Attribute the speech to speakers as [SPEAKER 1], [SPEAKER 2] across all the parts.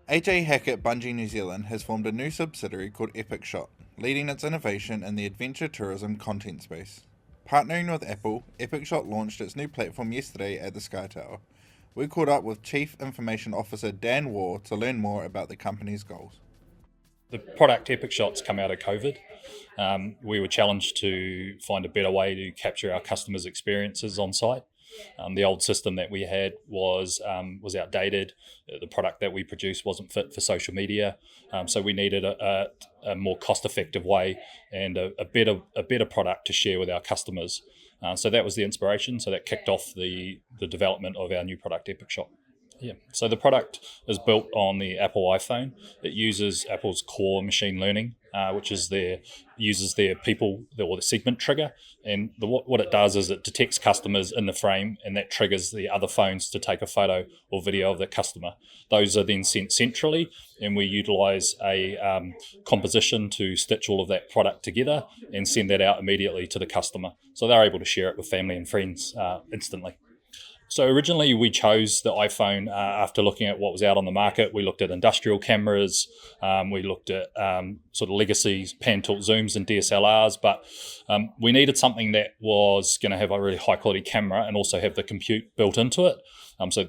[SPEAKER 1] AJ Hackett Bungy New Zealand has formed a new subsidiary called Epic Shot, leading its innovation in the adventure tourism content space. Partnering with Apple, Epic Shot launched its new platform yesterday at the Sky Tower. We caught up with Chief Information Officer Dan Waugh to learn more about the company's goals.
[SPEAKER 2] The product Epic Shots come out of COVID. We were challenged to find a better way to capture our customers' experiences on site. The old system that we had was outdated. The product that we produced wasn't fit for social media, so we needed a more cost-effective way and a better product to share with our customers. So that was the inspiration. So that kicked off the development of our new product, Epic Shot. Yeah. So the product is built on the Apple iPhone. It uses Apple's core machine learning, which is uses their people or the segment trigger, and what it does is it detects customers in the frame, and that triggers the other phones to take a photo or video of the customer. Those are then sent centrally, and we utilize a composition to stitch all of that product together and send that out immediately to the customer, so they're able to share it with family and friends instantly. So originally we chose the iPhone after looking at what was out on the market. We looked at industrial cameras, we looked at sort of legacy pan-tilt zooms and DSLRs, but we needed something that was going to have a really high quality camera and also have the compute built into it. So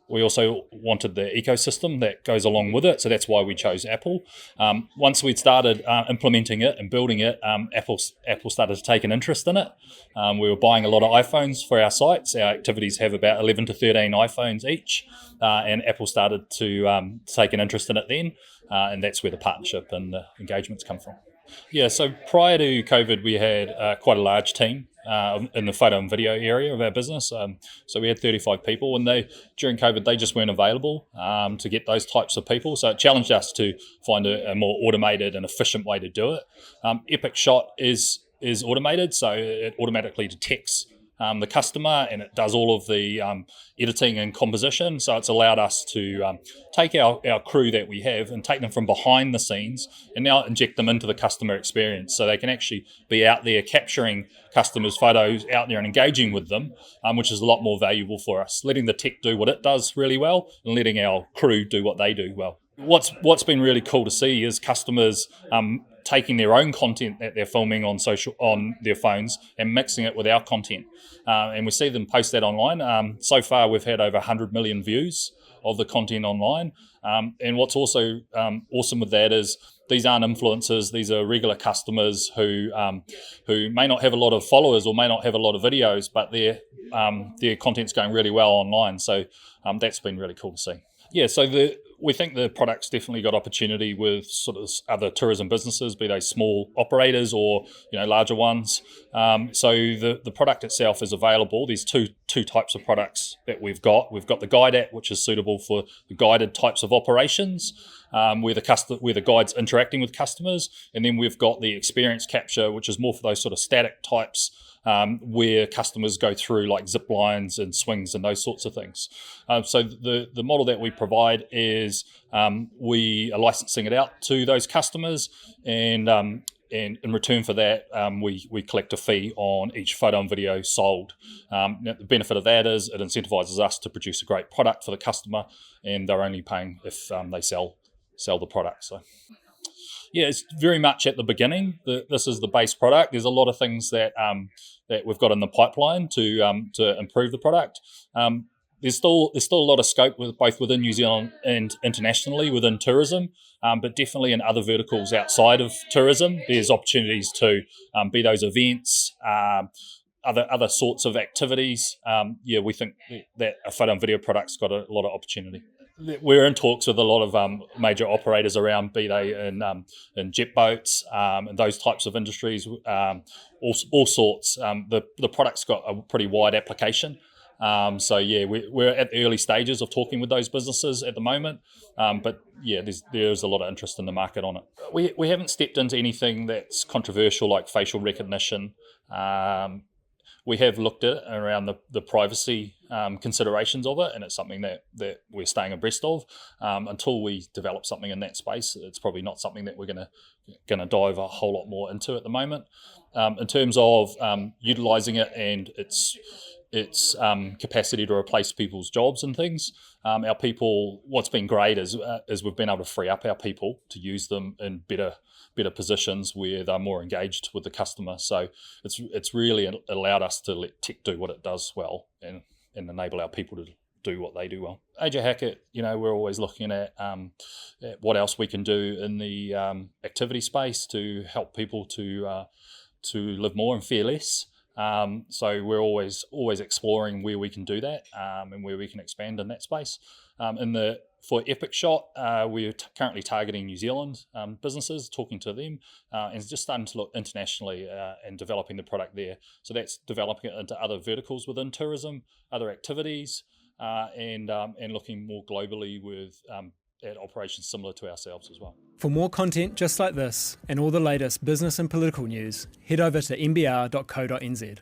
[SPEAKER 2] we also wanted the ecosystem that goes along with it, so that's why we chose Apple. Once we'd started implementing it and building it, Apple started to take an interest in it. We were buying a lot of iPhones for our sites. Our activities have about 11 to 13 iPhones each, and Apple started to take an interest in it then, and that's where the partnership and the engagements come from. Yeah, so prior to COVID, we had quite a large team in the photo and video area of our business. So we had 35 people, and during COVID, they just weren't available to get those types of people. So it challenged us to find a more automated and efficient way to do it. Epic Shot is automated, so it automatically detects the customer, and it does all of the editing and composition. So it's allowed us to take our crew that we have and take them from behind the scenes and now inject them into the customer experience, so they can actually be out there capturing customers' photos out there and engaging with them, which is a lot more valuable for us, letting the tech do what it does really well and letting our crew do what they do well. What's been really cool to see is customers taking their own content that they're filming on their phones and mixing it with our content, and we see them post that online. So far, we've had over 100 million views of the content online, and what's also awesome with that is these aren't influencers; these are regular customers who may not have a lot of followers or may not have a lot of videos, but their content's going really well online. So that's been really cool to see. Yeah, so we think the product's definitely got opportunity with sort of other tourism businesses, be they small operators or larger ones. So the product itself is available. There's two types of products that we've got. We've got the Guide app, which is suitable for the guided types of operations, where the guide's interacting with customers, and then we've got the experience capture, which is more for those sort of static types, where customers go through like zip lines and swings and those sorts of things. So the model that we provide is we are licensing it out to those customers, and in return for that, we collect a fee on each photo and video sold. Now, the benefit of that is it incentivizes us to produce a great product for the customer, and they're only paying if they sell the product. So yeah, it's very much at the beginning. This is the base product. There's a lot of things that we've got in the pipeline to improve the product. There's still a lot of scope both within New Zealand and internationally within tourism, but definitely in other verticals outside of tourism, there's opportunities to be those events, other sorts of activities. We think that a photo and video product's got a lot of opportunity. We're in talks with a lot of major operators around, be they in jet boats and those types of industries, all sorts. The product's got a pretty wide application. So yeah, we're at the early stages of talking with those businesses at the moment, but yeah, there's a lot of interest in the market on it. We haven't stepped into anything that's controversial like facial recognition. We have looked at around the privacy considerations of it, and it's something that we're staying abreast of. Until we develop something in that space, it's probably not something that we're going to dive a whole lot more into at the moment. In terms of utilising it and its its capacity to replace people's jobs and things. Our people, what's been great is we've been able to free up our people to use them in better positions where they're more engaged with the customer. So it's really allowed us to let tech do what it does well and enable our people to do what they do well. AJ Hackett, we're always looking at what else we can do in the activity space to help people to live more and fear less. So we're always exploring where we can do that and where we can expand in that space. For Epic Shot, we're currently targeting New Zealand businesses, talking to them, and just starting to look internationally and developing the product there. So that's developing it into other verticals within tourism, other activities, and looking more globally with at operations similar to ourselves as well.
[SPEAKER 3] For more content just like this and all the latest business and political news, head over to mbr.co.nz.